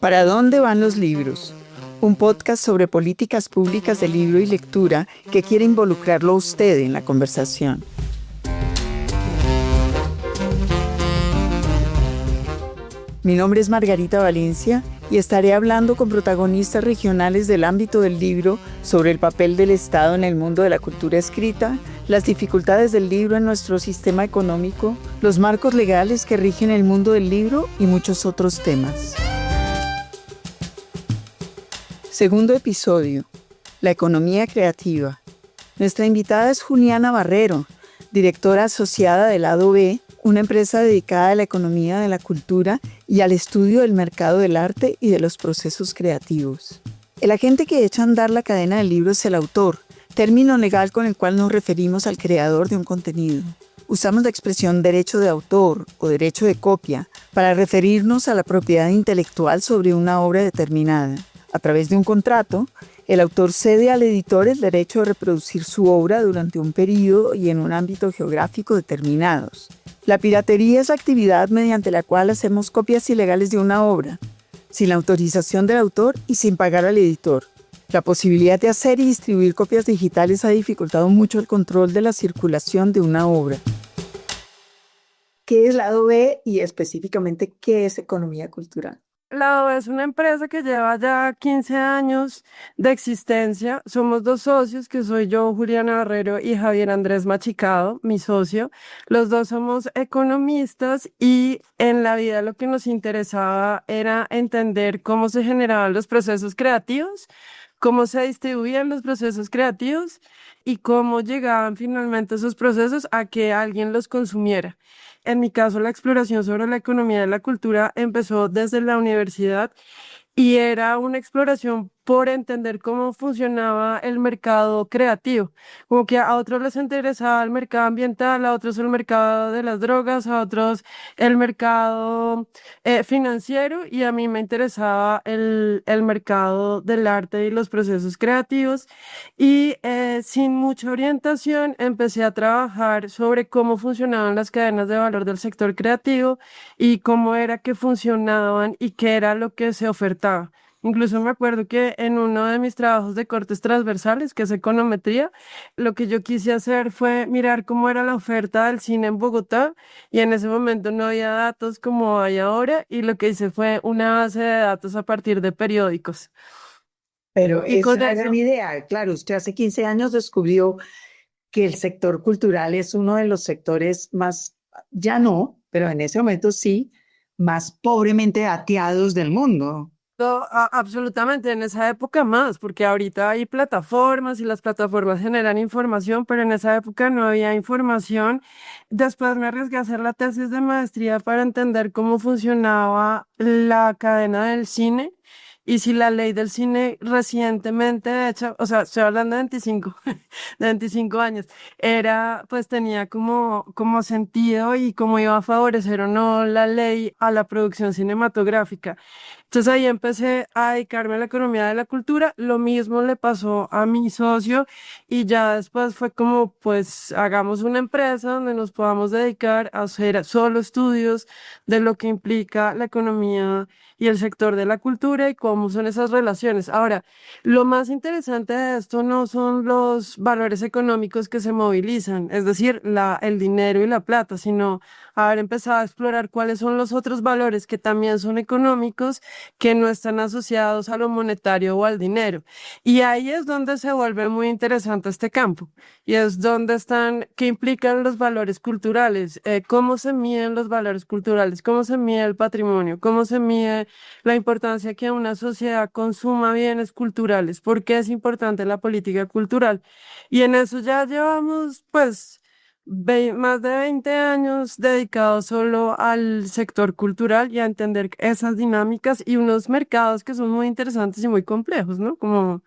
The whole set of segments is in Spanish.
¿Para dónde van los libros? Un podcast sobre políticas públicas de libro y lectura que quiere involucrarlo a usted en la conversación. Mi nombre es Margarita Valencia y estaré hablando con protagonistas regionales del ámbito del libro sobre el papel del Estado en el mundo de la cultura escrita, las dificultades del libro en nuestro sistema económico, los marcos legales que rigen el mundo del libro y muchos otros temas. Segundo episodio, la economía creativa. Nuestra invitada es Juliana Barrero, directora asociada de Lado B, una empresa dedicada a la economía de la cultura y al estudio del mercado del arte y de los procesos creativos. El agente que echa a andar la cadena del libro es el autor, término legal con el cual nos referimos al creador de un contenido. Usamos la expresión derecho de autor o derecho de copia para referirnos a la propiedad intelectual sobre una obra determinada. A través de un contrato, el autor cede al editor el derecho de reproducir su obra durante un periodo y en un ámbito geográfico determinados. La piratería es la actividad mediante la cual hacemos copias ilegales de una obra, sin la autorización del autor y sin pagar al editor. La posibilidad de hacer y distribuir copias digitales ha dificultado mucho el control de la circulación de una obra. ¿Qué es Lado B y específicamente qué es economía cultural? Lado es una empresa que lleva ya 15 años de existencia. Somos dos socios, que soy yo, Juliana Barrero, y Javier Andrés Machicado, mi socio. Los dos somos economistas y en la vida lo que nos interesaba era entender cómo se generaban los procesos creativos, cómo se distribuían los procesos creativos y cómo llegaban finalmente esos procesos a que alguien los consumiera. En mi caso, la exploración sobre la economía de la cultura empezó desde la universidad y era una exploración por entender cómo funcionaba el mercado creativo. Como que a otros les interesaba el mercado ambiental, a otros el mercado de las drogas, a otros el mercado financiero, y a mí me interesaba el mercado del arte y los procesos creativos. Y sin mucha orientación empecé a trabajar sobre cómo funcionaban las cadenas de valor del sector creativo y cómo era que funcionaban y qué era lo que se ofertaba. Incluso me acuerdo que en uno de mis trabajos de cortes transversales, que es econometría, lo que yo quise hacer fue mirar cómo era la oferta del cine en Bogotá, y en ese momento no había datos como hay ahora, y lo que hice fue una base de datos a partir de periódicos. Pero Y es con una eso, gran idea. Claro, usted hace 15 años descubrió que el sector cultural es uno de los sectores más, ya no, pero en ese momento sí, más pobremente dateados del mundo. absolutamente en esa época más, porque ahorita hay plataformas y las plataformas generan información, pero en esa época no había información. Después me arriesgué a hacer la tesis de maestría para entender cómo funcionaba la cadena del cine. Y si la ley del cine recientemente hecha, o sea, estoy hablando de 25, de 25 años, era, pues tenía como sentido y cómo iba a favorecer o no la ley a la producción cinematográfica. Entonces ahí empecé a dedicarme a la economía de la cultura. Lo mismo le pasó a mi socio, y ya después fue como, pues hagamos una empresa donde nos podamos dedicar a hacer solo estudios de lo que implica la economía y el sector de la cultura y cómo son esas relaciones. Ahora, lo más interesante de esto no son los valores económicos que se movilizan, es decir, el dinero y la plata, sino haber empezado a explorar cuáles son los otros valores que también son económicos, que no están asociados a lo monetario o al dinero. Y ahí es donde se vuelve muy interesante este campo, y es donde están, qué implican los valores culturales, cómo se miden los valores culturales, cómo se mide el patrimonio, cómo se mide la importancia que una sociedad consuma bienes culturales, por qué es importante la política cultural. Y en eso ya llevamos, pues, más de 20 años dedicados solo al sector cultural y a entender esas dinámicas y unos mercados que son muy interesantes y muy complejos, ¿no? Como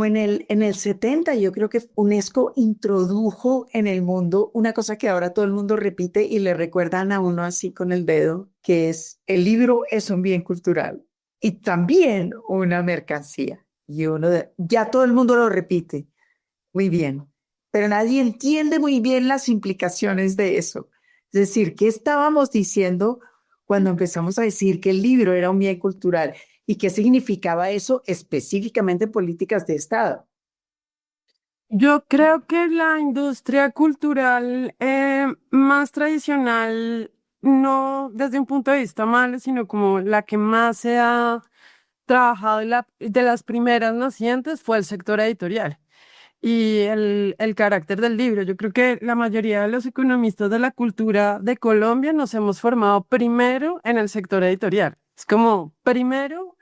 en el 70, yo creo que UNESCO introdujo en el mundo una cosa que ahora todo el mundo repite y le recuerdan a uno así con el dedo, que es el libro es un bien cultural y también una mercancía. Y ya todo el mundo lo repite. Muy bien, pero nadie entiende muy bien las implicaciones de eso. Es decir, ¿qué estábamos diciendo cuando empezamos a decir que el libro era un bien cultural y qué significaba eso específicamente en políticas de Estado. Yo creo que la industria cultural más tradicional, no desde un punto de vista malo, sino como la que más se ha trabajado y de las primeras nacientes fue el sector editorial y el carácter del libro. Yo creo que la mayoría de los economistas de la cultura de Colombia nos hemos formado primero en el sector editorial. Es como primero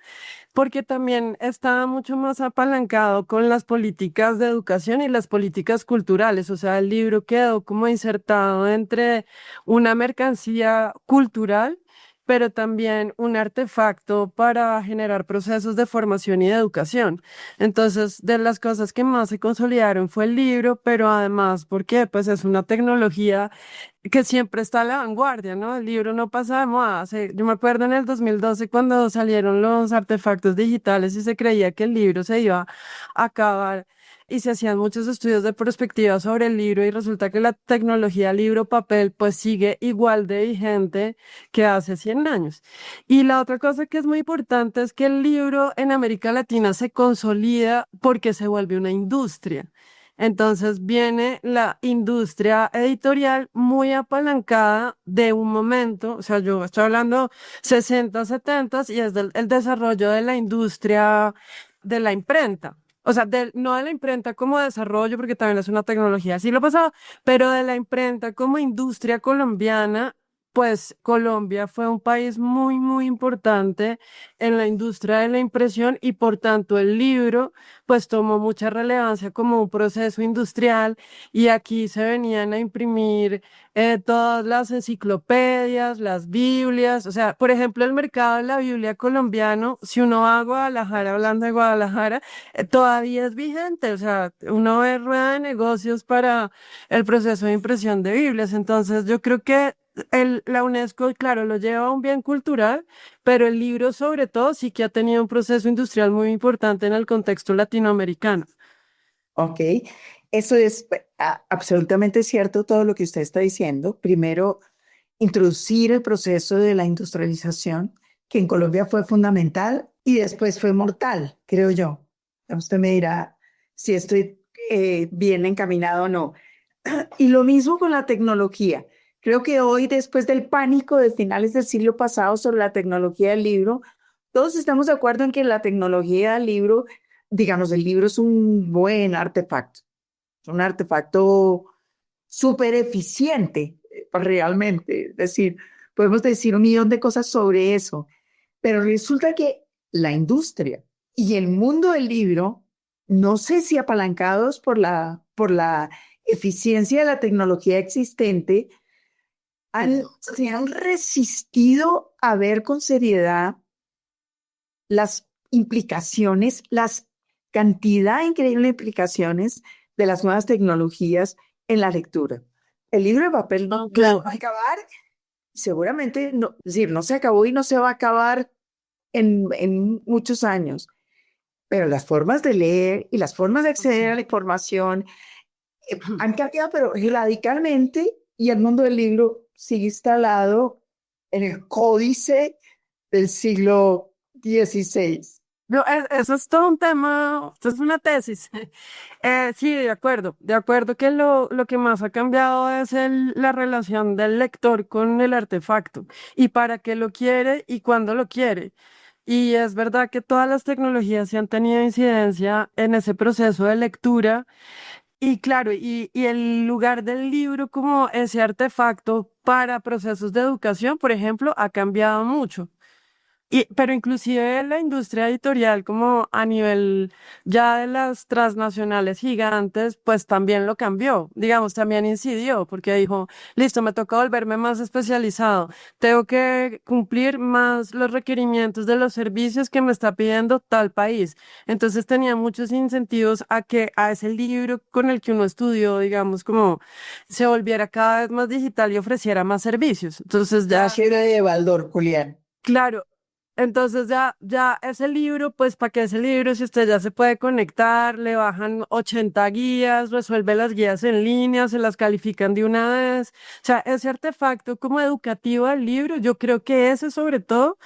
porque también está mucho más apalancado con las políticas de educación y las políticas culturales. O sea, el libro quedó como insertado entre una mercancía cultural, pero también un artefacto para generar procesos de formación y de educación. Entonces, de las cosas que más se consolidaron fue el libro, pero además porque pues es una tecnología que siempre está a la vanguardia, ¿no? El libro no pasa de moda. Yo me acuerdo en el 2012 cuando salieron los artefactos digitales y se creía que el libro se iba a acabar y se hacían muchos estudios de perspectiva sobre el libro y resulta que la tecnología libro-papel pues sigue igual de vigente que hace 100 años. Y la otra cosa que es muy importante es que el libro en América Latina se consolida porque se vuelve una industria. Entonces viene la industria editorial muy apalancada de un momento, o sea, yo estoy hablando 60, 70 y es el desarrollo de la industria de la imprenta. O sea, no de la imprenta como desarrollo, porque también es una tecnología, sí lo pasado, pero de la imprenta como industria colombiana, pues Colombia fue un país muy, muy importante en la industria de la impresión y por tanto el libro pues tomó mucha relevancia como un proceso industrial y aquí se venían a imprimir todas las enciclopedias, las Biblias, o sea, por ejemplo, el mercado de la Biblia colombiano, si uno va a Guadalajara, hablando de Guadalajara, todavía es vigente, o sea, uno ve rueda de negocios para el proceso de impresión de Biblias, entonces yo creo que la UNESCO, claro, lo lleva a un bien cultural, pero el libro sobre todo sí que ha tenido un proceso industrial muy importante en el contexto latinoamericano. Ok, eso es absolutamente cierto todo lo que usted está diciendo. Primero, introducir el proceso de la industrialización, que en Colombia fue fundamental y después fue mortal, creo yo. Usted me dirá si estoy bien encaminado o no. Y lo mismo con la tecnología. Creo que hoy, después del pánico de finales del siglo pasado sobre la tecnología del libro, todos estamos de acuerdo en que la tecnología del libro, digamos, el libro es un buen artefacto, es un artefacto súper eficiente, realmente. Es decir, podemos decir un millón de cosas sobre eso, pero resulta que la industria y el mundo del libro, no sé si apalancados por la eficiencia de la tecnología existente, se han resistido a ver con seriedad las implicaciones, las cantidad increíble de implicaciones de las nuevas tecnologías en la lectura. El libro de papel no Claro. va a acabar, seguramente no, es decir, no se acabó y no se va a acabar en muchos años, pero las formas de leer y las formas de acceder a la información han cambiado, pero radicalmente, y el mundo del libro sigue instalado en el códice del siglo XVI. No, eso es todo un tema, esto es una tesis. Sí, de acuerdo que lo que más ha cambiado es la relación del lector con el artefacto y para qué lo quiere y cuándo lo quiere. Y es verdad que todas las tecnologías sí han tenido incidencia en ese proceso de lectura y claro, y el lugar del libro como ese artefacto para procesos de educación, por ejemplo, ha cambiado mucho. Pero inclusive la industria editorial, como a nivel ya de las transnacionales gigantes, pues también lo cambió, digamos, también incidió, porque dijo, listo, me toca volverme más especializado, tengo que cumplir más los requerimientos de los servicios que me está pidiendo tal país. Entonces tenía muchos incentivos a que a ese libro con el que uno estudió, digamos, como se volviera cada vez más digital y ofreciera más servicios. Entonces ya, La de Baldor, Julián. claro. Entonces ya ese libro, pues para que ese libro, si usted ya se puede conectar, le bajan 80 guías, resuelve las guías en línea, se las califican de una vez. O sea, ese artefacto como educativo del libro, yo creo que ese sobre todo,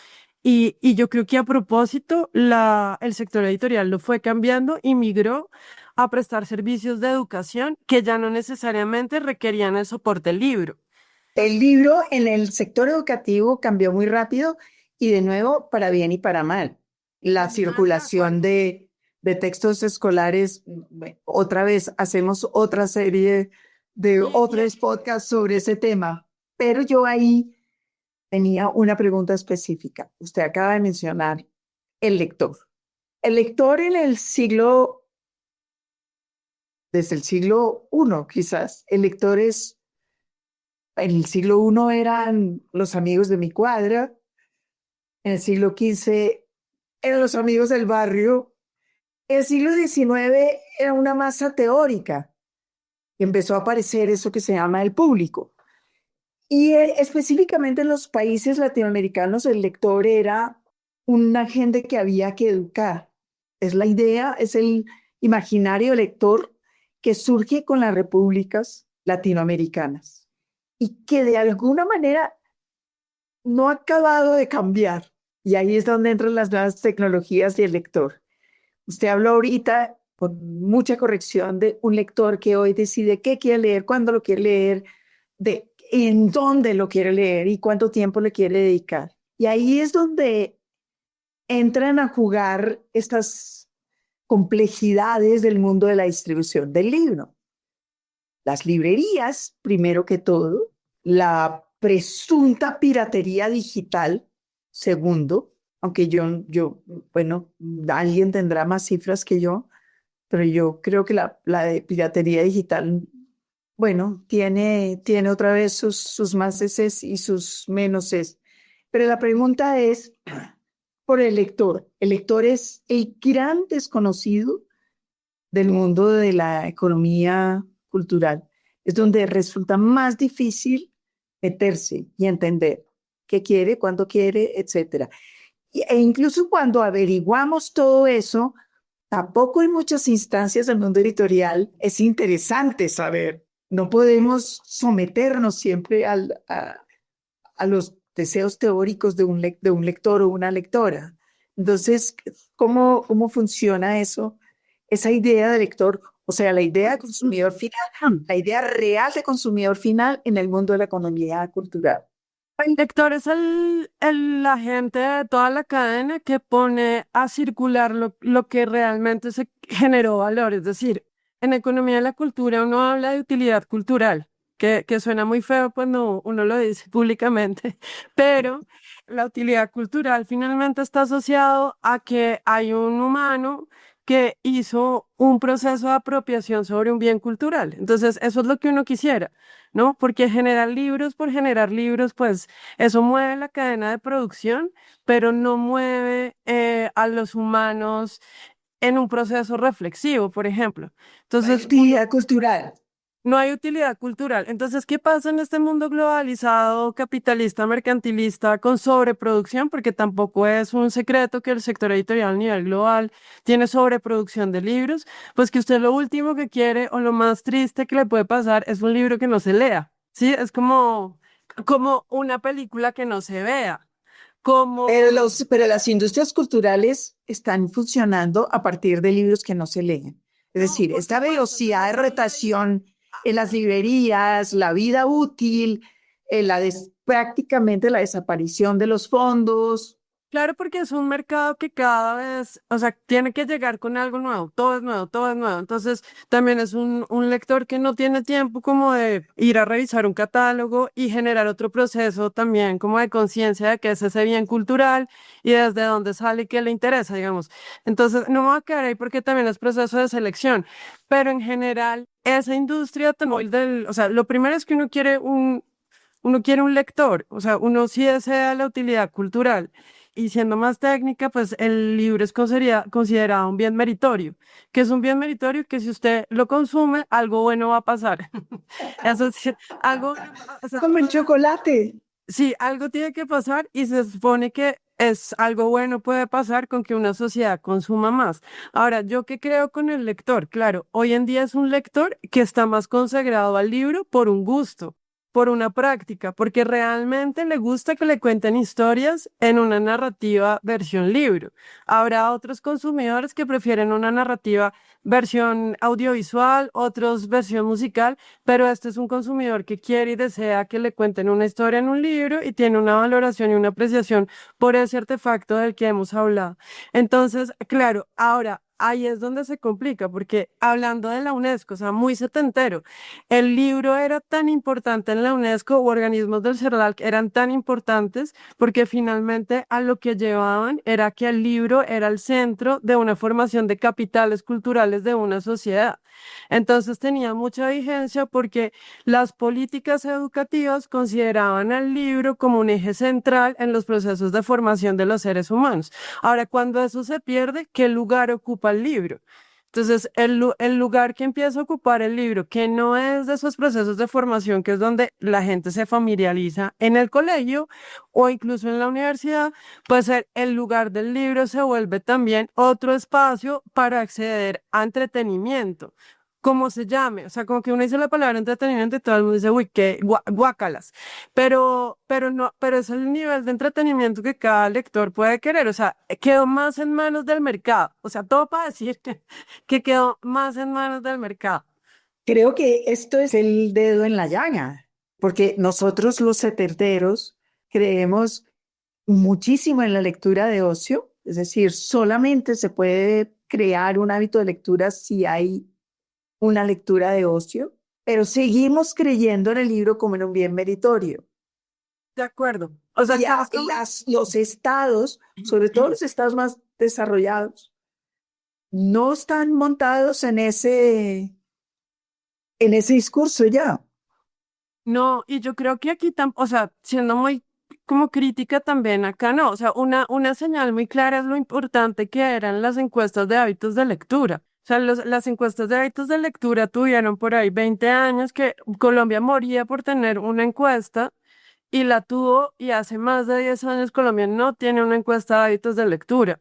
y yo creo que a propósito, el sector editorial lo fue cambiando y migró a prestar servicios de educación que ya no necesariamente requerían el soporte del libro. El libro en el sector educativo cambió muy rápido y de nuevo para bien y para mal. La circulación de textos escolares, bueno, otra vez hacemos otra serie de otros podcasts sobre ese tema, pero yo ahí tenía una pregunta específica. Usted acaba de mencionar el lector. El lector en el siglo, desde el siglo I quizás, el lector es en el siglo I eran los amigos de mi cuadra, en el siglo XV eran los amigos del barrio, en el siglo XIX era una masa teórica y empezó a aparecer eso que se llama el público. Y específicamente en los países latinoamericanos el lector era una gente que había que educar. Es la idea, es el imaginario lector que surge con las repúblicas latinoamericanas y que de alguna manera no ha acabado de cambiar. Y ahí es donde entran las nuevas tecnologías y el lector. Usted habló ahorita con mucha corrección de un lector que hoy decide qué quiere leer, cuándo lo quiere leer, de en dónde lo quiere leer y cuánto tiempo le quiere dedicar. Y ahí es donde entran a jugar estas complejidades del mundo de la distribución del libro. Las librerías, primero que todo, la presunta piratería digital, segundo, aunque bueno, alguien tendrá más cifras que yo, pero yo creo que la de piratería digital, bueno, tiene otra vez sus máses y sus menos. Pero la pregunta es por el lector. El lector es el gran desconocido del mundo de la economía cultural. Es donde resulta más difícil meterse y entender qué quiere, cuándo quiere, etcétera. E incluso cuando averiguamos todo eso, tampoco en muchas instancias del mundo editorial es interesante saber. No podemos someternos siempre a los deseos teóricos de un lector o una lectora. Entonces, ¿cómo funciona eso? Esa idea de lector, o sea, la idea de consumidor final, la idea real de consumidor final en el mundo de la economía cultural. El lector es el agente de toda la cadena que pone a circular lo que realmente se generó valor. Es decir, en economía de la cultura uno habla de utilidad cultural, que suena muy feo cuando uno lo dice públicamente, pero la utilidad cultural finalmente está asociado a que hay un humano que hizo un proceso de apropiación sobre un bien cultural. Entonces, eso es lo que uno quisiera, ¿no? Porque generar libros por generar libros, pues eso mueve la cadena de producción, pero no mueve a los humanos en un proceso reflexivo, por ejemplo. Entonces, Utilidad cultural. no hay utilidad cultural. Entonces, ¿qué pasa en este mundo globalizado, capitalista, mercantilista, con sobreproducción? Porque tampoco es un secreto que el sector editorial a nivel global tiene sobreproducción de libros, pues que usted lo último que quiere o lo más triste que le puede pasar es un libro que no se lea, ¿sí? Es como una película que no se vea, como... Pero las industrias culturales están funcionando a partir de libros que no se leen. Es decir, esta velocidad de rotación en las librerías, la vida útil, prácticamente la desaparición de los fondos. Claro, porque es un mercado que cada vez, o sea, tiene que llegar con algo nuevo, todo es nuevo, todo es nuevo. Entonces, también es un lector que no tiene tiempo como de ir a revisar un catálogo y generar otro proceso también como de conciencia de que es ese bien cultural y desde dónde sale y qué le interesa, digamos. Entonces, no me voy a quedar ahí porque también es proceso de selección, pero en general, esa industria o sea, lo primero es que uno quiere un lector, o sea, uno sí desea la utilidad cultural. Y siendo más técnica, pues el libro es considerado un bien meritorio. Que es un bien meritorio que si usted lo consume, algo bueno va a pasar. Eso sí, algo, o sea, Como el chocolate. sí, algo tiene que pasar y se supone que es algo bueno puede pasar con que una sociedad consuma más. Ahora, ¿yo qué creo con el lector? Claro, hoy en día es un lector que está más consagrado al libro por un gusto, por una práctica, porque realmente le gusta que le cuenten historias en una narrativa versión libro. Habrá otros consumidores que prefieren una narrativa versión audiovisual, otros versión musical, pero este es un consumidor que quiere y desea que le cuenten una historia en un libro y tiene una valoración y una apreciación por ese artefacto del que hemos hablado. Entonces, claro, ahora ahí es donde se complica, porque hablando de la UNESCO, o sea, muy setentero, el libro era tan importante en la UNESCO, o organismos del CERDAL eran tan importantes, porque finalmente a lo que llevaban era que el libro era el centro de una formación de capitales culturales de una sociedad. Entonces tenía mucha vigencia porque las políticas educativas consideraban al libro como un eje central en los procesos de formación de los seres humanos. Ahora, cuando eso se pierde, ¿qué lugar ocupa el libro? Entonces, el lugar que empieza a ocupar el libro, que no es de esos procesos de formación, que es donde la gente se familiariza en el colegio o incluso en la universidad, pues el lugar del libro se vuelve también otro espacio para acceder a entretenimiento, como se llame. O sea, como que uno dice la palabra entretenimiento y todo el mundo dice, uy, qué guácalas. Pero no, pero es el nivel de entretenimiento que cada lector puede querer. O sea, quedó más en manos del mercado. O sea, todo para decir que quedó más en manos del mercado. Creo que esto es el dedo en la llaga, porque nosotros los setenteros creemos muchísimo en la lectura de ocio, es decir, solamente se puede crear un hábito de lectura si hay una lectura de ocio, pero seguimos creyendo en el libro como en un bien meritorio. De acuerdo. O sea, Y los estados, sobre todo los estados más desarrollados, no están montados en ese discurso ya. no, y yo creo que aquí, o sea, siendo muy como crítica también acá, no, o sea, una señal muy clara es lo importante que eran las encuestas de hábitos de lectura. O sea, las encuestas de hábitos de lectura tuvieron por ahí 20 años que Colombia moría por tener una encuesta y la tuvo y hace más de 10 años Colombia no tiene una encuesta de hábitos de lectura.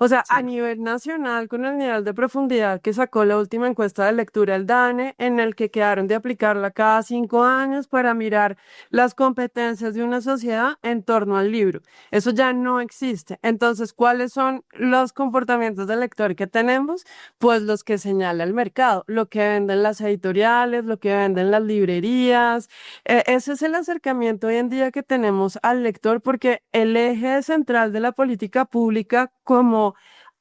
O sea, a Sí. nivel nacional, con el nivel de profundidad que sacó la última encuesta de lectura el DANE, en el que quedaron de aplicarla cada 5 años para mirar las competencias de una sociedad en torno al libro. Eso ya no existe. Entonces, ¿cuáles son los comportamientos del lector que tenemos? Pues los que señala el mercado, lo que venden las editoriales, lo que venden las librerías. Ese es el acercamiento hoy en día que tenemos al lector, porque el eje central de la política pública como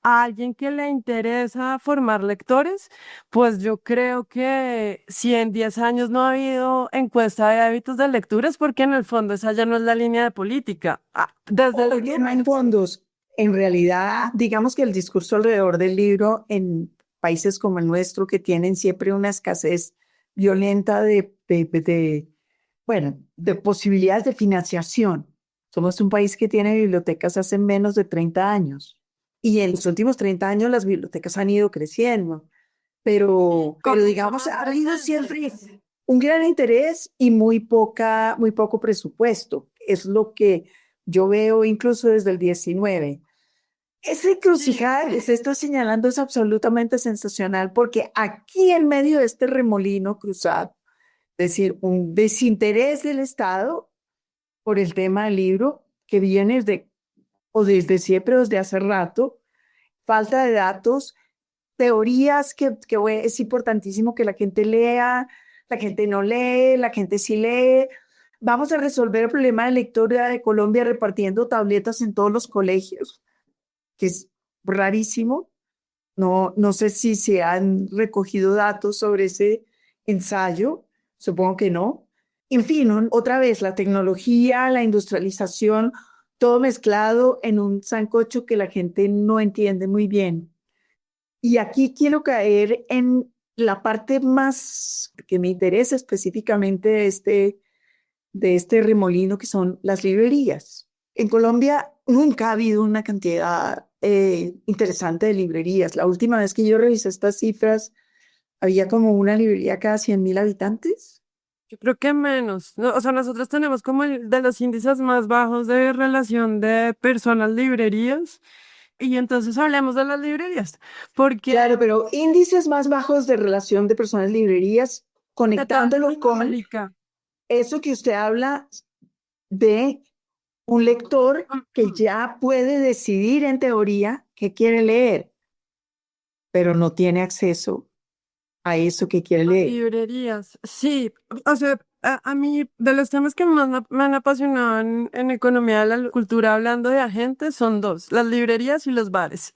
a alguien que le interesa formar lectores, pues yo creo que si en 10 años no ha habido encuesta de hábitos de lectura es porque en el fondo esa ya no es la línea de política. Desde Oye, no hay fondos. En realidad, digamos que el discurso alrededor del libro en países como el nuestro, que tienen siempre una escasez violenta bueno, de posibilidades de financiación. Somos un país que tiene bibliotecas hace menos de 30 años y en los últimos 30 años las bibliotecas han ido creciendo, pero digamos, ha habido siempre un gran interés y muy poco presupuesto. Es lo que yo veo incluso desde el 19. Esa encrucijada que se está señalando es absolutamente sensacional porque aquí en medio de este remolino cruzado, es decir, un desinterés del Estado por el tema del libro que viene o desde siempre o desde hace rato, falta de datos, teorías que es importantísimo que la gente lea, la gente no lee, la gente sí lee. Vamos a resolver el problema de lectura de Colombia repartiendo tabletas en todos los colegios, que es rarísimo. No, no sé si se han recogido datos sobre ese ensayo, supongo que no. En fin, otra vez, la tecnología, la industrialización, todo mezclado en un sancocho que la gente no entiende muy bien. Y aquí quiero caer en la parte más que me interesa específicamente de este remolino, que son las librerías. En Colombia nunca ha habido una cantidad interesante de librerías. La última vez que yo revisé estas cifras, había como una librería cada 100.000 habitantes. Yo creo que menos. No, o sea, nosotros tenemos como el de los índices más bajos de relación de personas librerías. Y entonces hablemos de las librerías, porque Claro, pero índices más bajos de relación de personas librerías, de toda conectándolo con Latinoamérica. eso que usted habla de un lector que ya puede decidir en teoría qué quiere leer, pero no tiene acceso a eso que quiere leer. Librerías, sí, o sea, a mí de los temas que más me han apasionado en economía de la cultura hablando de agentes son dos, las librerías y los bares.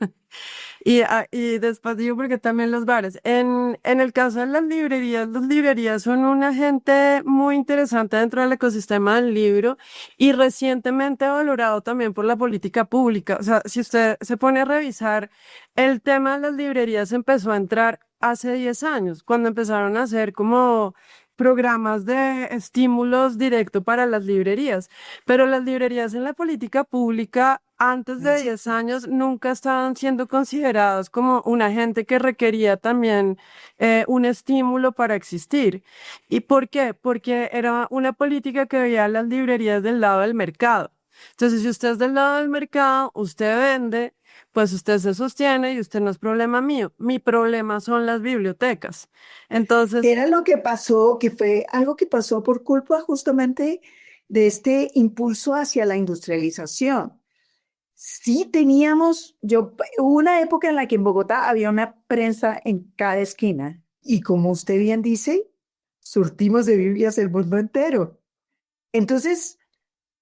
Y después digo porque también los bares. En el caso de las librerías son un agente muy interesante dentro del ecosistema del libro y recientemente valorado también por la política pública. O sea, si usted se pone a revisar, el tema de las librerías empezó a entrar hace 10 años, cuando empezaron a hacer como programas de estímulos directo para las librerías. Pero las librerías en la política pública antes de 10 años nunca estaban siendo consideradas como un agente que requería también un estímulo para existir. ¿Y por qué? Porque era una política que veía a las librerías del lado del mercado. Entonces, si usted es del lado del mercado, usted vende, pues usted se sostiene y usted no es problema mío. Mi problema son las bibliotecas. Entonces, Era lo que pasó, que fue algo que pasó por culpa justamente de este impulso hacia la industrialización. Sí teníamos, hubo una época en la que en Bogotá había una prensa en cada esquina y como usted bien dice, surtimos de Biblias el mundo entero. Entonces,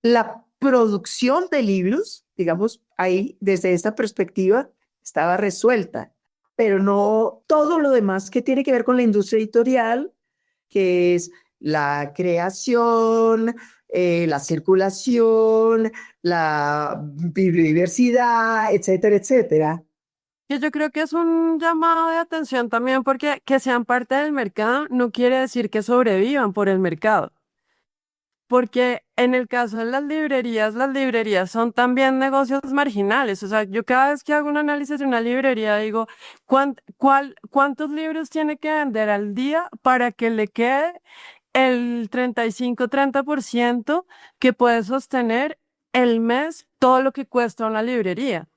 la producción de libros, digamos, ahí desde esta perspectiva estaba resuelta, pero no todo lo demás que tiene que ver con la industria editorial, que es la creación, la circulación, la biodiversidad, etcétera, etcétera. que yo creo que es un llamado de atención también porque que sean parte del mercado no quiere decir que sobrevivan por el mercado. Porque en el caso de las librerías son también negocios marginales. O sea, yo cada vez que hago un análisis de una librería digo, ¿cuántos libros tiene que vender al día para que le quede el 35-30% que puede sostener el mes todo lo que cuesta una librería?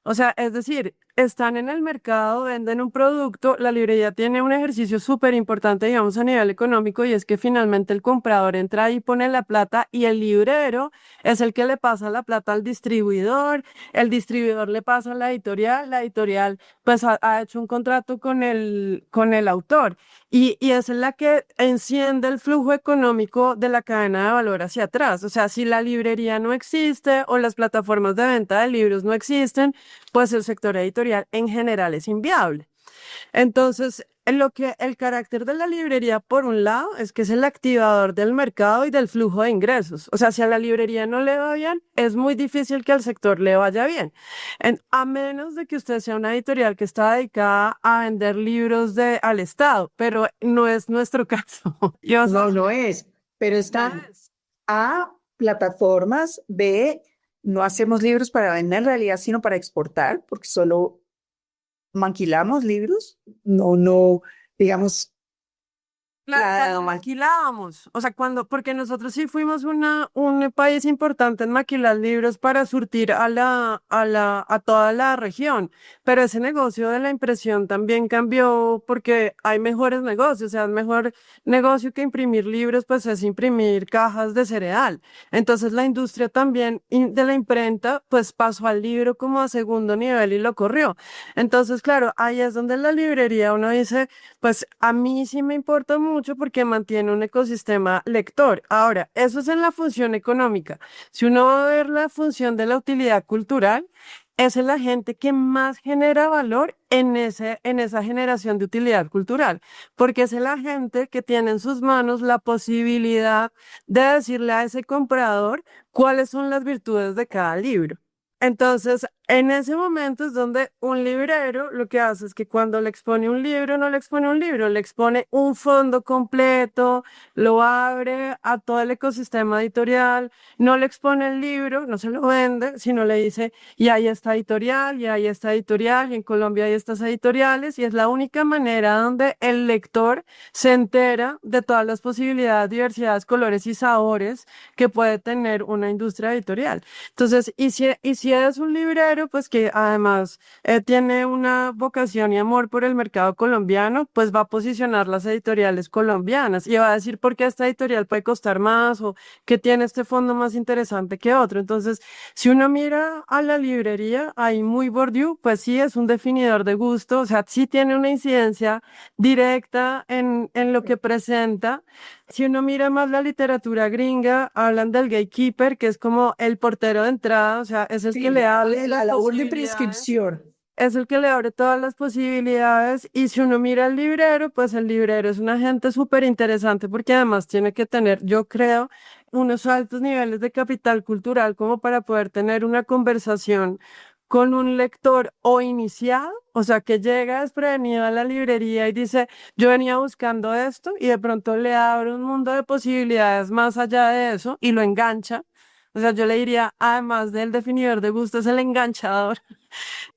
O sea, es decir, están en el mercado, venden un producto, la librería tiene un ejercicio súper importante, digamos, a nivel económico, y es que finalmente el comprador entra ahí, pone la plata y el librero es el que le pasa la plata al distribuidor, el distribuidor le pasa a la editorial pues ha hecho un contrato con el autor. Y esa es la que enciende el flujo económico de la cadena de valor hacia atrás. O sea, si la librería no existe o las plataformas de venta de libros no existen, pues el sector editorial en general es inviable. Entonces, en lo que el carácter de la librería, por un lado, es que es el activador del mercado y del flujo de ingresos. O sea, si a la librería no le va bien, es muy difícil que al sector le vaya bien. A menos de que usted sea una editorial que está dedicada a vender libros al Estado, pero no es nuestro caso. Yo No, soy- no es, pero no están es. A, plataformas, B, no hacemos libros para vender en realidad, sino para exportar, porque solo maquilamos libros, no, no, digamos, Claro, maquilábamos, o sea, porque nosotros sí fuimos un país importante en maquilar libros para surtir a toda la región, pero ese negocio de la impresión también cambió porque hay mejores negocios, o sea, el mejor negocio que imprimir libros, pues es imprimir cajas de cereal. Entonces la industria también de la imprenta, pues pasó al libro como a segundo nivel y lo corrió. Entonces, claro, ahí es donde la librería uno dice, pues a mí sí me importa mucho porque mantiene un ecosistema lector. Ahora, eso es en la función económica. Si uno va a ver la función de la utilidad cultural, es el agente que más genera valor en esa generación de utilidad cultural, porque es el agente que tiene en sus manos la posibilidad de decirle a ese comprador cuáles son las virtudes de cada libro. Entonces, En ese momento es donde un librero lo que hace es que cuando le expone un libro, no le expone un libro, le expone un fondo completo, lo abre a todo el ecosistema editorial, no le expone el libro, no se lo vende, sino le dice, y ahí está editorial, y ahí está editorial, y en Colombia hay estas editoriales, y es la única manera donde el lector se entera de todas las posibilidades, diversidades, colores y sabores que puede tener una industria editorial. Entonces, y si es un librero, pues que además tiene una vocación y amor por el mercado colombiano, pues va a posicionar las editoriales colombianas y va a decir por qué esta editorial puede costar más o que tiene este fondo más interesante que otro. Entonces, si uno mira a la librería, ahí muy Bourdieu, pues sí es un definidor de gusto, o sea, sí tiene una incidencia directa en lo que presenta. Si uno mira más la literatura gringa, hablan del gatekeeper, que es como el portero de entrada, o sea, es el que le Sí, abre la las labor de posibilidades, prescripción. es el que le abre todas las posibilidades. Y si uno mira al librero, pues el librero es un agente súper interesante porque además tiene que tener, yo creo, unos altos niveles de capital cultural como para poder tener una conversación con un lector o iniciado, o sea, que llega desprevenido a la librería y dice, yo venía buscando esto y de pronto le abre un mundo de posibilidades más allá de eso y lo engancha. O sea, yo le diría, además del definidor de gusto, es el enganchador.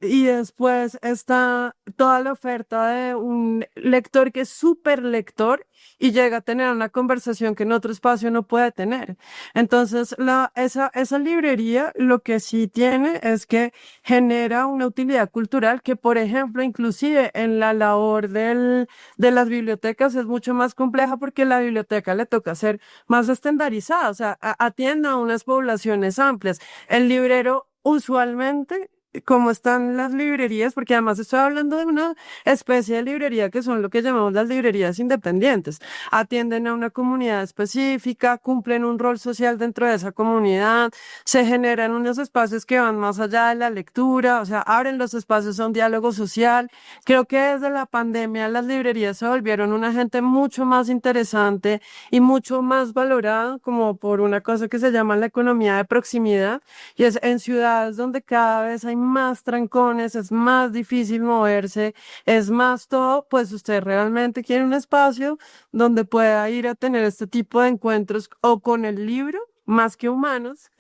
Y después está toda la oferta de un lector que es súper lector y llega a tener una conversación que en otro espacio no puede tener. Entonces, esa librería lo que sí tiene es que genera una utilidad cultural que, por ejemplo, inclusive en la labor de las bibliotecas es mucho más compleja porque la biblioteca le toca ser más estandarizada, o sea, atiende a unas poblaciones amplias. El librero usualmente cómo están las librerías, porque además estoy hablando de una especie de librería que son lo que llamamos las librerías independientes. Atienden a una comunidad específica, cumplen un rol social dentro de esa comunidad, se generan unos espacios que van más allá de la lectura, o sea, abren los espacios a un diálogo social. Creo que desde la pandemia las librerías se volvieron un agente mucho más interesante y mucho más valorado como por una cosa que se llama la economía de proximidad y es en ciudades donde cada vez hay más trancones, es más difícil moverse, es más todo, pues usted realmente quiere un espacio donde pueda ir a tener este tipo de encuentros o con el libro, más que humanos,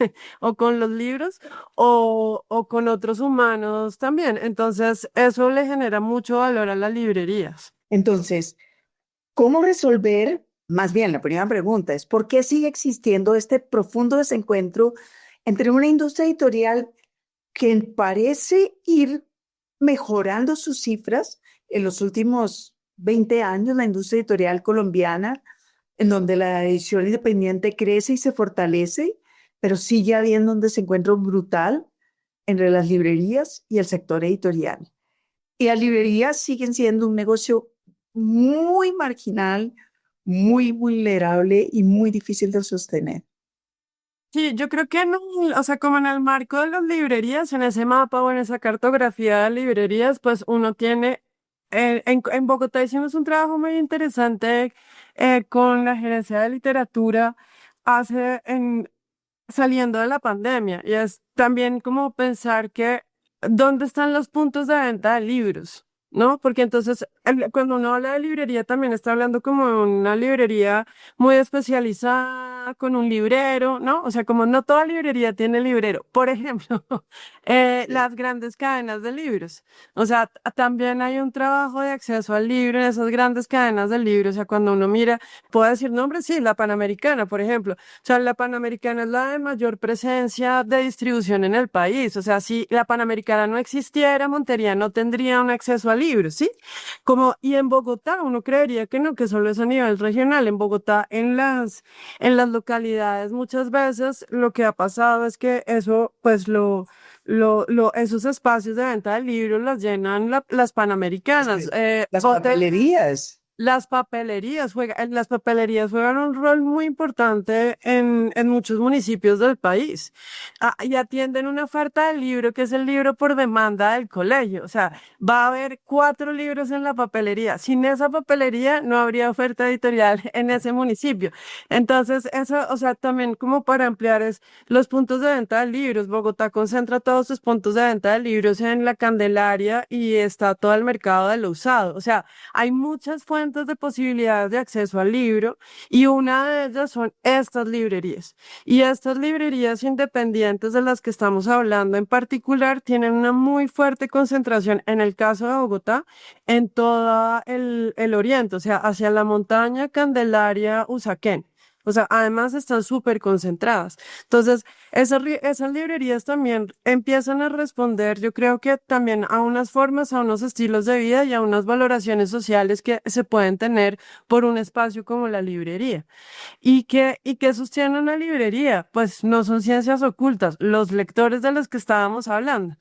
o con los libros, o con otros humanos también. Entonces, eso le genera mucho valor a las librerías. Entonces, ¿cómo resolver? Más bien, la primera pregunta es, ¿por qué sigue existiendo este profundo desencuentro entre una industria editorial que parece ir mejorando sus cifras en los últimos 20 años, la industria editorial colombiana, en donde la edición independiente crece y se fortalece, pero sigue habiendo un desencuentro brutal entre las librerías y el sector editorial? Y las librerías siguen siendo un negocio muy marginal, muy vulnerable y muy difícil de sostener. Sí, yo creo que no, o sea, como en el marco de las librerías, en ese mapa o en esa cartografía de librerías, pues uno tiene, en Bogotá hicimos un trabajo muy interesante con la gerencia de literatura saliendo de la pandemia, y es también como pensar que, ¿dónde están los puntos de venta de libros? ¿No? Porque entonces, cuando uno habla de librería, también está hablando como de una librería muy especializada, con un librero, ¿no? O sea, como no toda librería tiene librero. Por ejemplo, Sí. las grandes cadenas de libros. O sea, también hay un trabajo de acceso al libro en esas grandes cadenas de libros. O sea, cuando uno mira, puedo decir nombres, sí, la Panamericana, por ejemplo. O sea, la Panamericana es la de mayor presencia de distribución en el país. O sea, si la Panamericana no existiera, Montería no tendría un acceso a libros, ¿sí? Como, y en Bogotá, uno creería que no, que solo es a nivel regional. En Bogotá, en las localidades, muchas veces lo que ha pasado es que eso, pues esos espacios de venta de libros las llenan las Es Panamericanas. que las papelerías. Las papelerías juegan un rol muy importante en muchos municipios del país. Y atienden una oferta del libro que es el libro por demanda del colegio. O sea, va a haber 4 libros en la papelería. Sin esa papelería no habría oferta editorial en ese municipio. Entonces, eso, o sea, también como para ampliar es los puntos de venta de libros. Bogotá concentra todos sus puntos de venta de libros en la Candelaria y está todo el mercado de lo usado. O sea, hay muchas fuentes de posibilidades de acceso al libro y una de ellas son estas librerías. Y estas librerías independientes de las que estamos hablando en particular tienen una muy fuerte concentración, en el caso de Bogotá, en todo el oriente, o sea, hacia la montaña Candelaria, Usaquén. O sea, además están súper concentradas. Entonces, esas librerías también empiezan a responder, yo creo que también a unas formas, a unos estilos de vida y a unas valoraciones sociales que se pueden tener por un espacio como la librería. ¿Y qué sostiene una librería? Pues no son ciencias ocultas, los lectores de los que estábamos hablando.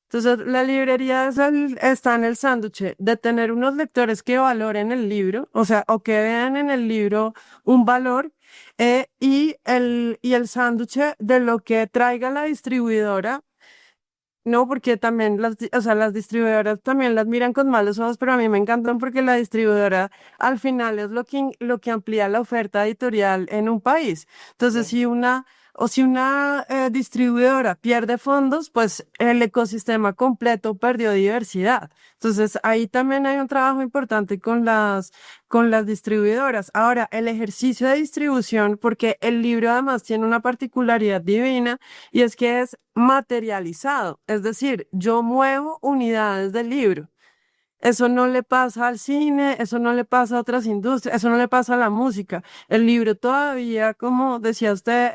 Entonces, la librería está en el sándwich de tener unos lectores que valoren el libro, o sea, o que vean en el libro un valor, y el sándwich de lo que traiga la distribuidora. No, porque también o sea, las distribuidoras también las miran con malos ojos, pero a mí me encantan porque la distribuidora al final es lo que amplía la oferta editorial en un país. Entonces, si una distribuidora pierde fondos, pues el ecosistema completo perdió diversidad. Entonces, ahí también hay un trabajo importante con las distribuidoras. Ahora, el ejercicio de distribución, porque el libro además tiene una particularidad divina y es que es materializado, es decir, yo muevo unidades del libro. Eso no le pasa al cine, eso no le pasa a otras industrias, eso no le pasa a la música. El libro todavía, como decía usted,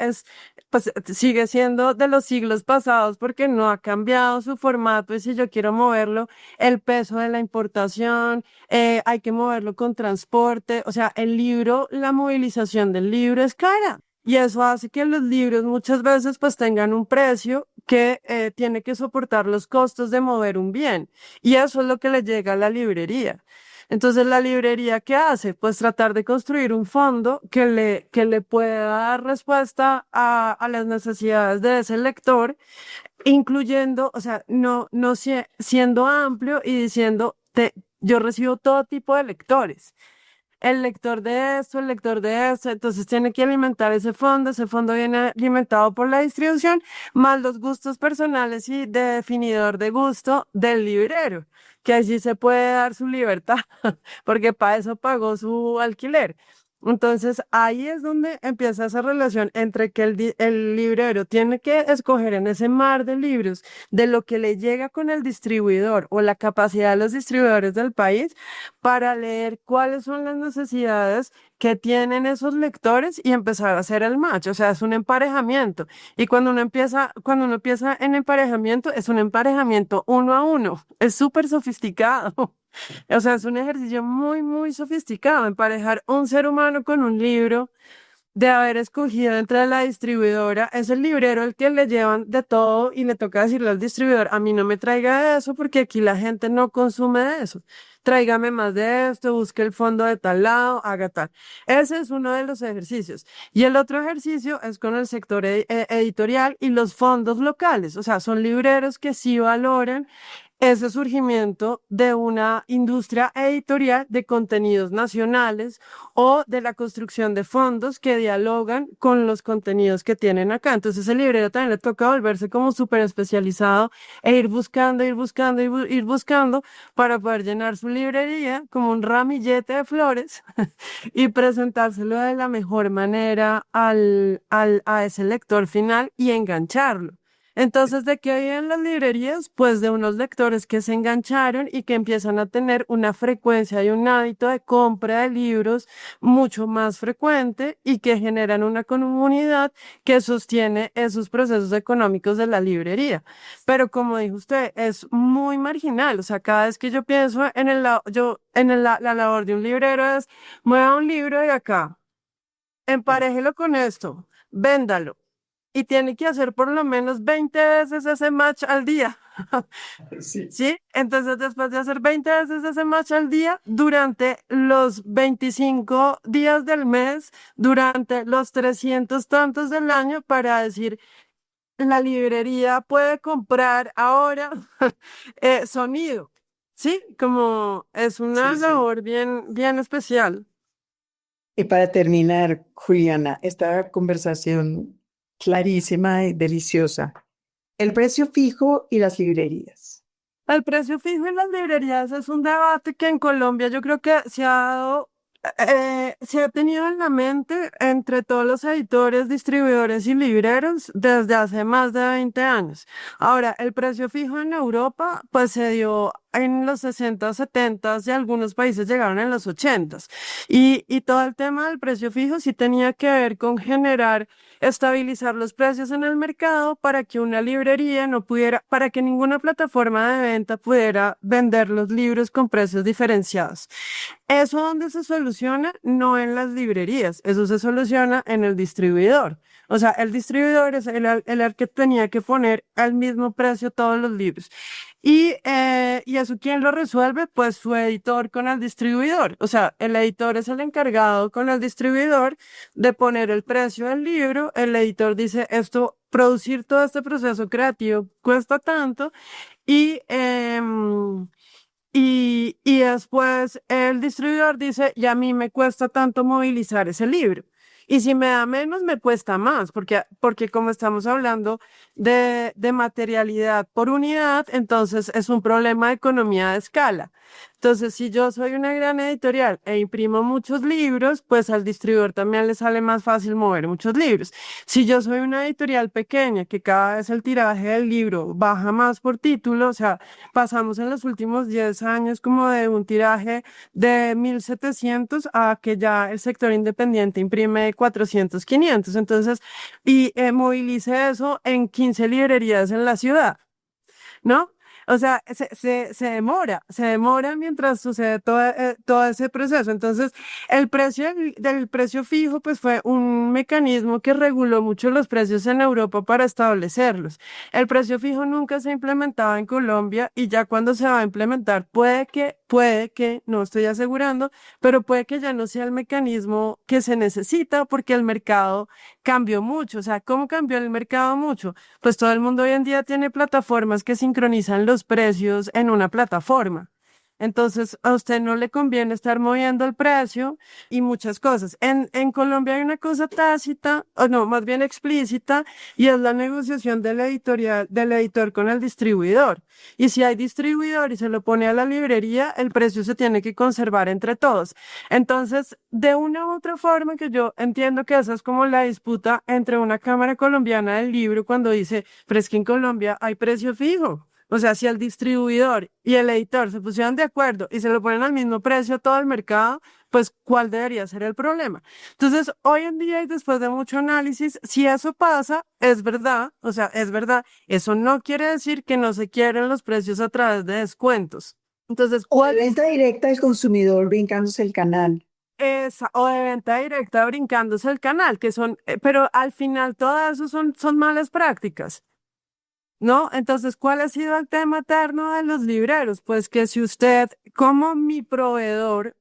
pues sigue siendo de los siglos pasados porque no ha cambiado su formato y si yo quiero moverlo, el peso de la importación, hay que moverlo con transporte. O sea, el libro, la movilización del libro es cara. Y eso hace que los libros muchas veces pues tengan un precio que tiene que soportar los costos de mover un bien. Y eso es lo que le llega a la librería. Entonces, ¿la librería qué hace? Pues tratar de construir un fondo que le pueda dar respuesta a las necesidades de ese lector, incluyendo, o sea, no siendo amplio y diciendo, yo recibo todo tipo de lectores. El lector de esto, el lector de esto, entonces tiene que alimentar ese fondo viene alimentado por la distribución, más los gustos personales y de definidor de gusto del librero, que allí se puede dar su libertad, porque para eso pagó su alquiler. Entonces ahí es donde empieza esa relación entre que el librero tiene que escoger en ese mar de libros de lo que le llega con el distribuidor o la capacidad de los distribuidores del país para leer cuáles son las necesidades que tienen esos lectores y empezar a hacer el match. O sea, es un emparejamiento. Y cuando uno empieza en emparejamiento, es un emparejamiento uno a uno. Es súper sofisticado. O sea, es un ejercicio muy, muy sofisticado, emparejar un ser humano con un libro, de haber escogido entre la distribuidora, es el librero el que le llevan de todo y le toca decirle al distribuidor, a mí no me traiga eso porque aquí la gente no consume de eso. Tráigame más de esto, busque el fondo de tal lado, haga tal. Ese es uno de los ejercicios. Y el otro ejercicio es con el sector editorial y los fondos locales. O sea, son libreros que sí valoran ese surgimiento de una industria editorial de contenidos nacionales o de la construcción de fondos que dialogan con los contenidos que tienen acá. Entonces el librero también le toca volverse como súper especializado e ir buscando, ir buscando, ir buscando para poder llenar su librería como un ramillete de flores y presentárselo de la mejor manera a ese lector final y engancharlo. Entonces, ¿de qué viven las librerías? Pues de unos lectores que se engancharon y que empiezan a tener una frecuencia y un hábito de compra de libros mucho más frecuente y que generan una comunidad que sostiene esos procesos económicos de la librería. Pero como dijo usted, es muy marginal. O sea, cada vez que yo pienso la labor de un librero es, mueva un libro de acá, emparéjelo con esto, véndalo y tiene que hacer por lo menos 20 veces ese match al día. Sí. ¿Sí? Entonces, después de hacer 20 veces ese match al día, durante los 25 días del mes, durante los 300 tantos del año, para decir, la librería puede comprar ahora sonido. Sí, como es una Sí, sí. labor bien, bien especial. Y para terminar, Juliana, esta conversación clarísima y deliciosa. El precio fijo y las librerías. El precio fijo en las librerías es un debate que en Colombia yo creo que se ha dado, se ha tenido en la mente entre todos los editores, distribuidores y libreros desde hace más de 20 años. Ahora, el precio fijo en Europa, pues se dio en los 60, 70 y algunos países llegaron en los 80. Y todo el tema del precio fijo sí tenía que ver con generar estabilizar los precios en el mercado para que una librería no pudiera, para que ninguna plataforma de venta pudiera vender los libros con precios diferenciados. ¿Eso dónde se soluciona? No en las librerías, eso se soluciona en el distribuidor. O sea, el distribuidor es el que tenía que poner al mismo precio todos los libros. Y eso, ¿quién lo resuelve? Pues su editor con el distribuidor. O sea, el editor es el encargado con el distribuidor de poner el precio del libro. El editor dice, esto, producir todo este proceso creativo cuesta tanto. Y, y después el distribuidor dice, y a mí me cuesta tanto movilizar ese libro. Y si me da menos, me cuesta más, porque como estamos hablando de materialidad por unidad, entonces es un problema de economía de escala. Entonces, si yo soy una gran editorial e imprimo muchos libros, pues al distribuidor también le sale más fácil mover muchos libros. Si yo soy una editorial pequeña, que cada vez el tiraje del libro baja más por título, o sea, pasamos en los últimos 10 años como de un tiraje de 1.700 a que ya el sector independiente imprime 400, 500. Entonces, movilice eso en 15 librerías en la ciudad. ¿No? O sea, se demora mientras sucede todo ese proceso. Entonces, el precio del precio fijo, pues fue un mecanismo que reguló mucho los precios en Europa para establecerlos. El precio fijo nunca se ha implementado en Colombia y ya cuando se va a implementar, no estoy asegurando, pero puede que ya no sea el mecanismo que se necesita porque el mercado cambió mucho. O sea, ¿cómo cambió el mercado mucho? Pues todo el mundo hoy en día tiene plataformas que sincronizan los precios en una plataforma. Entonces, a usted no le conviene estar moviendo el precio y muchas cosas. En Colombia hay una cosa tácita, o no, más bien explícita, y es la negociación de la editorial, del editor con el distribuidor. Y si hay distribuidor y se lo pone a la librería, el precio se tiene que conservar entre todos. Entonces, de una u otra forma que yo entiendo que esa es como la disputa entre una Cámara Colombiana del Libro cuando dice, pero es que en Colombia hay precio fijo. O sea, si el distribuidor y el editor se pusieran de acuerdo y se lo ponen al mismo precio a todo el mercado, pues ¿cuál debería ser el problema? Entonces, hoy en día y después de mucho análisis, si eso pasa, es verdad, o sea, es verdad, eso no quiere decir que no se quieren los precios a través de descuentos. Entonces, O de ¿cuál venta directa al consumidor brincándose el canal. o de venta directa brincándose el canal, que son, pero al final todas eso son malas prácticas. ¿No? Entonces, ¿cuál ha sido el tema eterno de los libreros? Pues que si usted, como mi proveedor,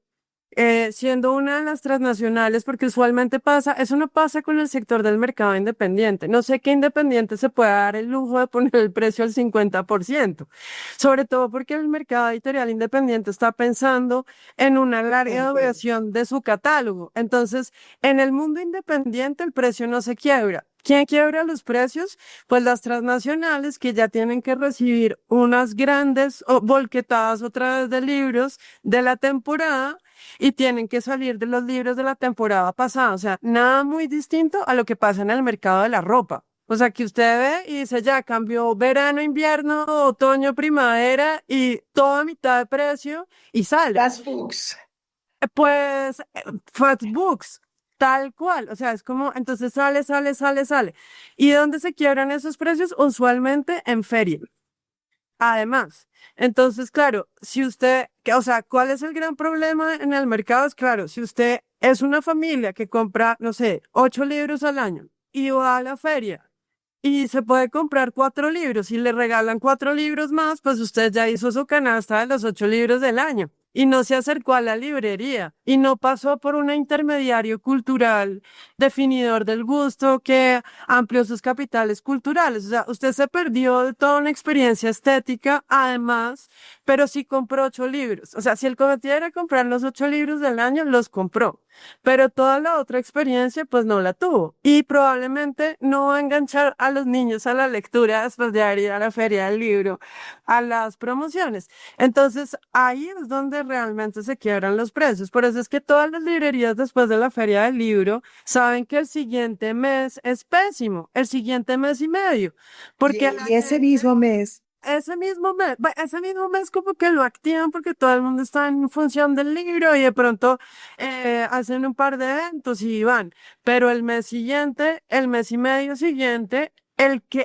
siendo una de las transnacionales, porque usualmente pasa, eso no pasa con el sector del mercado independiente. No sé qué independiente se puede dar el lujo de poner el precio al 50%, sobre todo porque el mercado editorial independiente está pensando en una larga Concuerdo. duración de su catálogo. Entonces, en el mundo independiente el precio no se quiebra. ¿Quién quiebra los precios? Pues las transnacionales que ya tienen que recibir unas grandes volquetadas otra vez de libros de la temporada y tienen que salir de los libros de la temporada pasada. O sea, nada muy distinto a lo que pasa en el mercado de la ropa. O sea, que usted ve y dice, ya cambió verano, invierno, otoño, primavera y toda mitad de precio y sale. Las books. Pues, Books, tal cual. O sea, es como, entonces sale, sale, sale, sale. ¿Y dónde se quiebran esos precios? Usualmente en feria. Además, entonces, claro, si usted, o sea, ¿cuál es el gran problema en el mercado? Es claro, si usted es una familia que compra, no sé, 8 libros al año y va a la feria y se puede comprar 4 libros y le regalan 4 libros más, pues usted ya hizo su canasta de los 8 libros del año. Y no se acercó a la librería y no pasó por un intermediario cultural definidor del gusto que amplió sus capitales culturales. O sea, usted se perdió de toda una experiencia estética, además, pero sí compró 8 libros. O sea, si el cometido era comprar los 8 libros del año, los compró, pero toda la otra experiencia, pues no la tuvo. Y probablemente no va a enganchar a los niños a la lectura después de haber ido a la feria del libro, a las promociones. Entonces, ahí es donde realmente se quiebran los precios. Por eso es que todas las librerías después de la feria del libro saben que el siguiente mes es pésimo, el siguiente mes y medio, porque Y ese mismo mes, ese mismo mes como que lo activan porque todo el mundo está en función del libro y de pronto hacen un par de eventos y van, pero el mes siguiente, el mes y medio siguiente,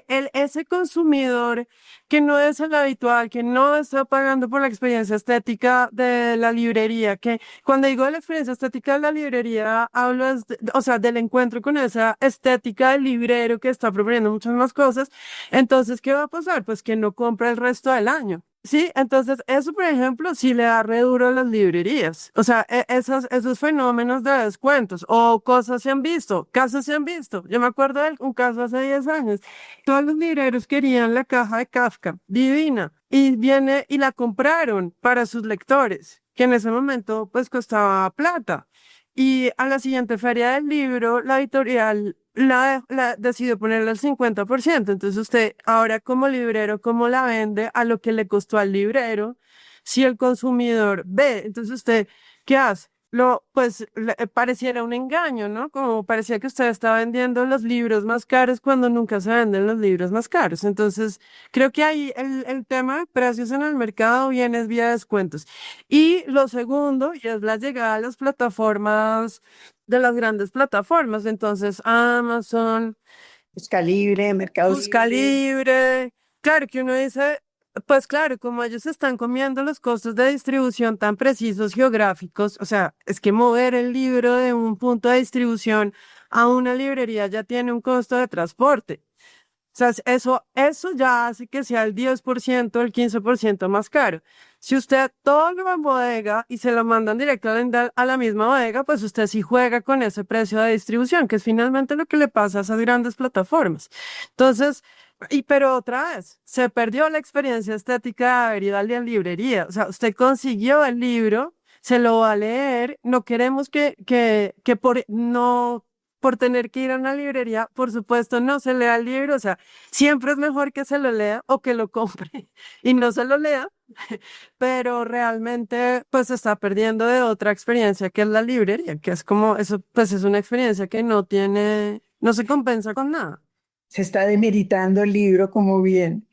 ese consumidor que no es el habitual, que no está pagando por la experiencia estética de la librería, que cuando digo de la experiencia estética de la librería, hablo o sea, del encuentro con esa estética del librero que está proponiendo muchas más cosas. Entonces, ¿qué va a pasar? Pues que no compra el resto del año. Sí, entonces eso, por ejemplo, sí le da re duro a las librerías. O sea, esos fenómenos de descuentos o cosas se han visto, casos se han visto. Yo me acuerdo de un caso hace 10 años. Todos los libreros querían la caja de Kafka, divina, y viene y la compraron para sus lectores, que en ese momento pues costaba plata. Y a la siguiente feria del libro, la editorial la decidió ponerle al 50%. Entonces usted ahora como librero, ¿cómo la vende a lo que le costó al librero? Si el consumidor ve, entonces usted, ¿qué hace? Pues pareciera un engaño, ¿no? Como parecía que usted está vendiendo los libros más caros cuando nunca se venden los libros más caros. Entonces, creo que ahí el tema de precios en el mercado viene es vía descuentos. Y lo segundo, y es la llegada a las plataformas, de las grandes plataformas. Entonces, Amazon, Busca Libre, Mercado Busca Libre. Libre. Claro que uno dice, pues claro, como ellos están comiendo los costos de distribución tan precisos geográficos, o sea, es que mover el libro de un punto de distribución a una librería ya tiene un costo de transporte. O sea, eso ya hace que sea el 10%, el 15% más caro. Si usted todo lo va en bodega y se lo mandan directamente a la misma bodega, pues usted sí juega con ese precio de distribución, que es finalmente lo que le pasa a esas grandes plataformas. Entonces, pero otra vez, se perdió la experiencia estética de haber ido a la librería. O sea, usted consiguió el libro, se lo va a leer. No queremos que por tener que ir a una librería, por supuesto, no se lea el libro. O sea, siempre es mejor que se lo lea o que lo compre y no se lo lea, pero realmente pues se está perdiendo de otra experiencia que es la librería, que es como eso, pues es una experiencia que no se compensa con nada. Se está demeritando el libro como bien.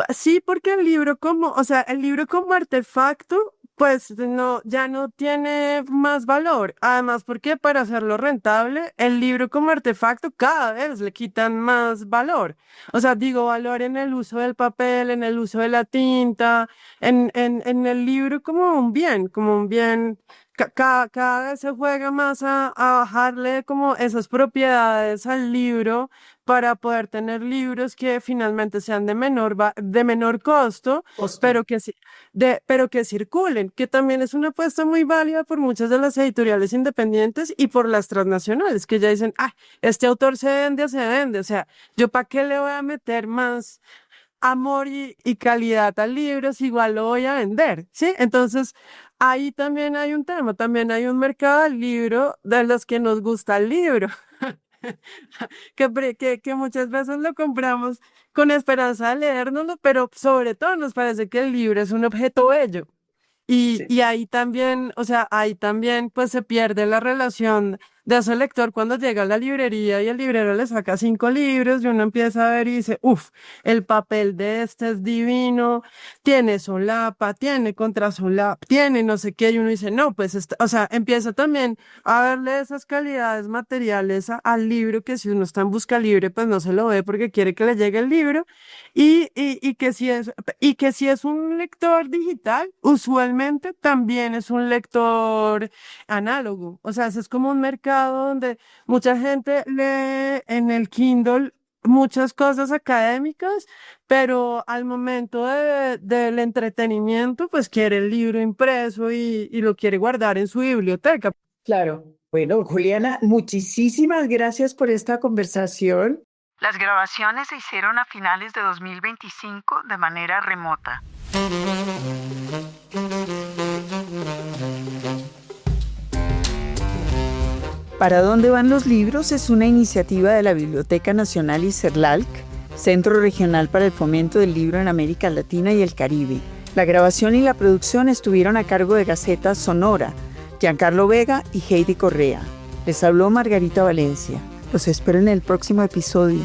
Sí, porque o sea, el libro como artefacto, pues no, ya no tiene más valor. Además, porque para hacerlo rentable, el libro como artefacto cada vez le quitan más valor. O sea, digo, valor en el uso del papel, en el uso de la tinta, en el libro como un bien. Cada vez se juega más a bajarle como esas propiedades al libro para poder tener libros que finalmente sean de menor costo, Costo. pero pero que circulen, que también es una apuesta muy válida por muchas de las editoriales independientes y por las transnacionales, que ya dicen, ah, este autor se vende, o sea, ¿yo para qué le voy a meter más amor y calidad al libro si igual lo voy a vender? ¿Sí? Entonces, ahí también hay un tema, también hay un mercado del libro de los que nos gusta el libro. Que muchas veces lo compramos con esperanza de leérnoslo, pero sobre todo nos parece que el libro es un objeto bello. Sí. Y ahí también, o sea, ahí también pues se pierde la relación de ese lector cuando llega a la librería y el librero le saca 5 libros y uno empieza a ver y dice, uff, el papel de este es divino, tiene solapa, tiene contrasolapa, tiene no sé qué, y uno dice, no, pues, o sea, empieza también a verle esas calidades materiales al libro que si uno está en busca libre, pues no se lo ve porque quiere que le llegue el libro y y que si es un lector digital, usualmente también es un lector análogo. O sea, ese es como un mercado donde mucha gente lee en el Kindle muchas cosas académicas, pero al momento del entretenimiento, pues quiere el libro impreso y lo quiere guardar en su biblioteca. Claro. Bueno, Juliana, muchísimas gracias por esta conversación. Las grabaciones se hicieron a finales de 2025 de manera remota. ¿Para dónde van los libros? Es una iniciativa de la Biblioteca Nacional y CERLALC, Centro Regional para el Fomento del Libro en América Latina y el Caribe. La grabación y la producción estuvieron a cargo de Gaceta Sonora, Giancarlo Vega y Heidi Correa. Les habló Margarita Valencia. Los espero en el próximo episodio.